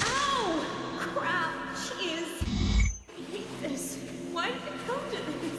Ow! Crap! Jeez! I hate this. Why did it come to this?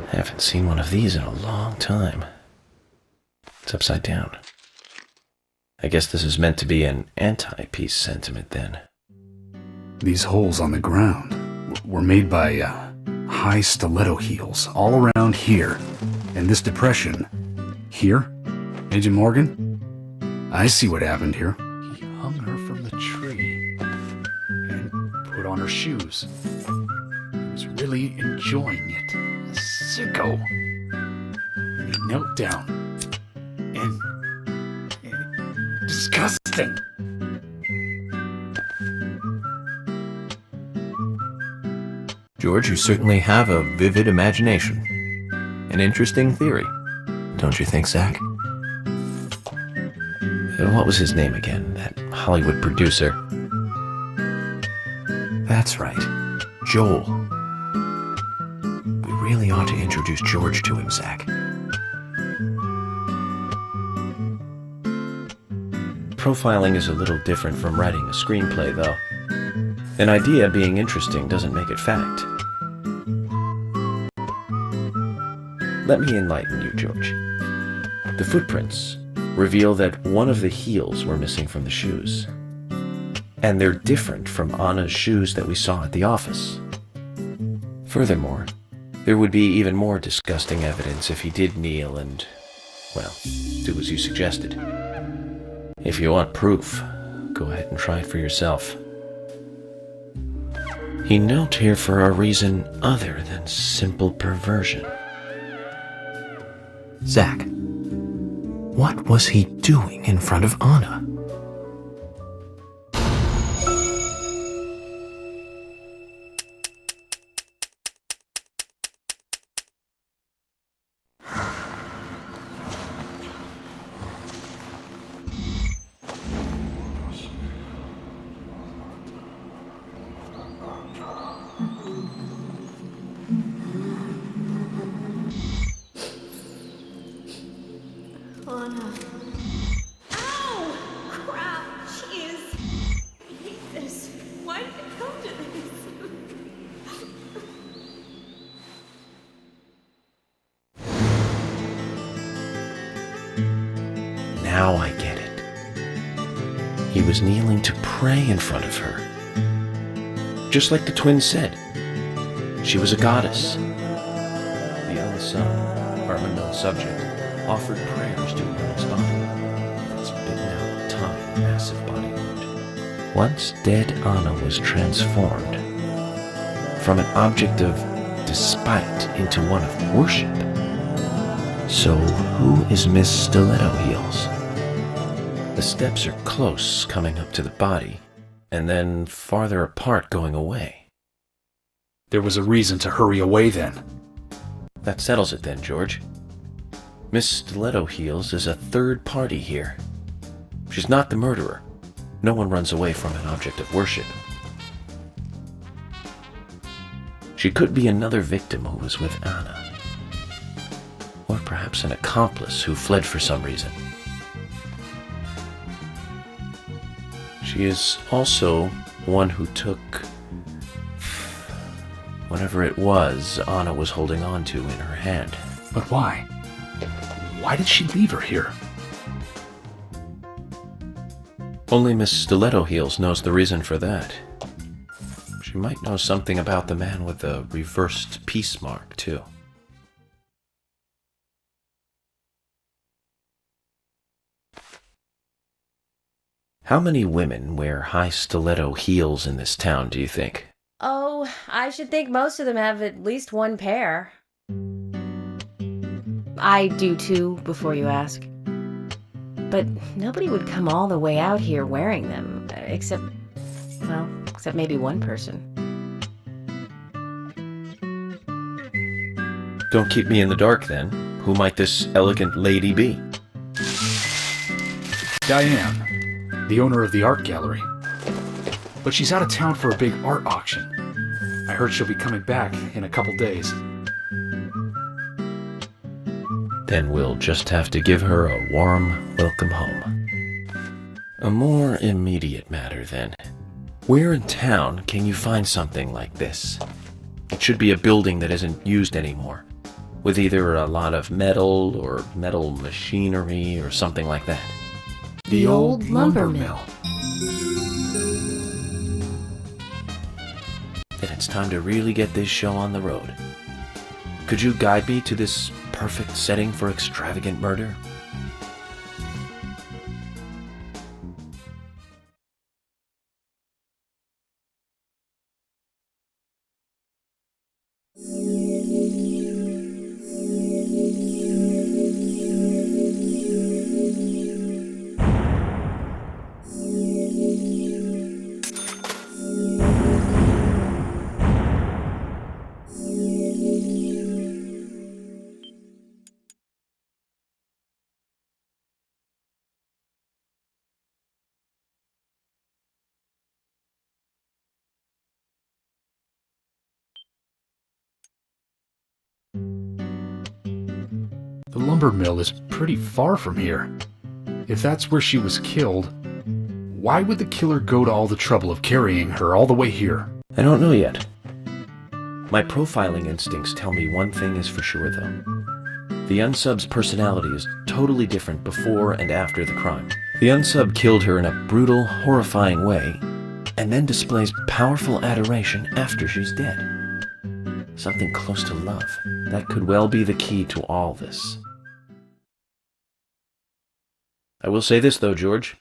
Haven't seen one of these in a long time. It's upside down. I guess this is meant to be an anti-peace sentiment then. These holes on the ground were made by high stiletto heels all around here. And this depression here, Agent Morgan, I see what happened here. He hung her from the tree and put on her shoes. He was really enjoying it. A sicko. And he knelt down. And disgusting. George, you certainly have a vivid imagination. An interesting theory. Don't you think, Zach? What was his name again? That Hollywood producer. That's right. Joel. We really ought to introduce George to him, Zach. Profiling is a little different from writing a screenplay, though. An idea being interesting doesn't make it fact. Let me enlighten you, George. The footprints reveal that one of the heels were missing from the shoes. And they're different from Anna's shoes that we saw at the office. Furthermore, there would be even more disgusting evidence if he did kneel and, well, do as you suggested. If you want proof, go ahead and try it for yourself. He knelt here for a reason other than simple perversion. Zach, what was he doing in front of Anna? he was kneeling to pray in front of her. Just like the twins said, she was a goddess. The unknown subject, offered prayers to her body. It's bitten out tongue, massive body wound. Once dead Anna was transformed from an object of despite into one of worship. So who is Miss Stiletto Heels? The steps are close coming up to the body, and then farther apart going away. There was a reason to hurry away then. That settles it then, George. Miss Stiletto Heels is a third party here. She's not the murderer. No one runs away from an object of worship. She could be another victim who was with Anna. Or perhaps an accomplice who fled for some reason. She is also one who took whatever it was Anna was holding on to in her hand. But why? Why did she leave her here? Only Miss Stiletto Heels knows the reason for that. She might know something about the man with the reversed peace mark, too. How many women wear high stiletto heels in this town, do you think? Oh, I should think most of them have at least one pair. I do too, before you ask. But nobody would come all the way out here wearing them, except maybe one person. Don't keep me in the dark, then. Who might this elegant lady be? Diane, the owner of the art gallery. But she's out of town for a big art auction. I heard she'll be coming back in a couple days. Then we'll just have to give her a warm welcome home. A more immediate matter, then. Where in town can you find something like this? It should be a building that isn't used anymore, with either a lot of metal or metal machinery or something like that. The old lumber mill. Then it's time to really get this show on the road. Could you guide me to this perfect setting for extravagant murder? The lumber mill is pretty far from here. If that's where she was killed, why would the killer go to all the trouble of carrying her all the way here? I don't know yet. My profiling instincts tell me one thing is for sure, though. The unsub's personality is totally different before and after the crime. The unsub killed her in a brutal, horrifying way, and then displays powerful adoration after she's dead. Something close to love. That could well be the key to all this. I will say this, though, George.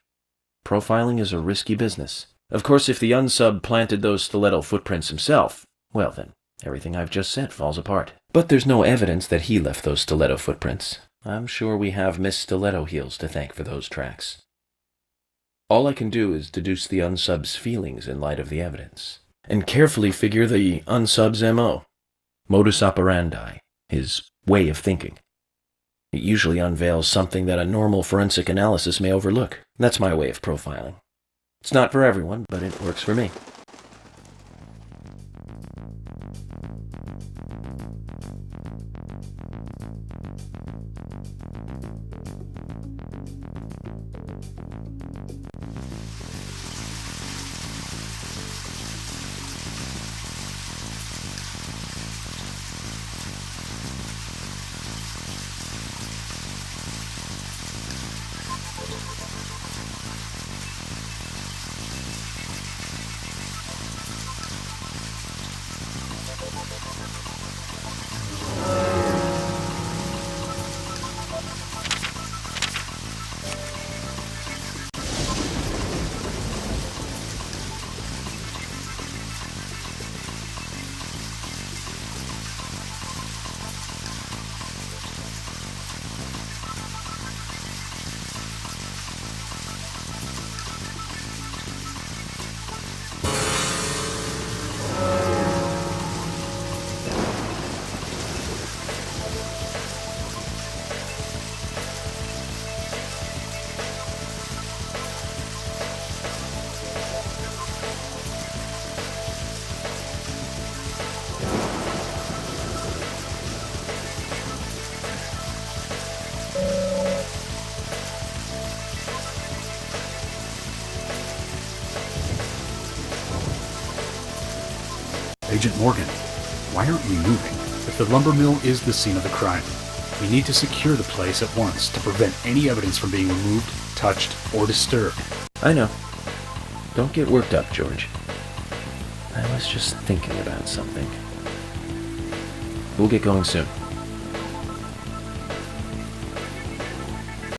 Profiling is a risky business. Of course, if the unsub planted those stiletto footprints himself, well then, everything I've just said falls apart. But there's no evidence that he left those stiletto footprints. I'm sure we have Miss Stiletto Heels to thank for those tracks. All I can do is deduce the unsub's feelings in light of the evidence, and carefully figure the unsub's MO. Modus operandi, his way of thinking. It usually unveils something that a normal forensic analysis may overlook. That's my way of profiling. It's not for everyone, but it works for me. Agent Morgan, why aren't we moving? If the lumber mill is the scene of the crime, we need to secure the place at once to prevent any evidence from being removed, touched, or disturbed. I know. Don't get worked up, George. I was just thinking about something. We'll get going soon.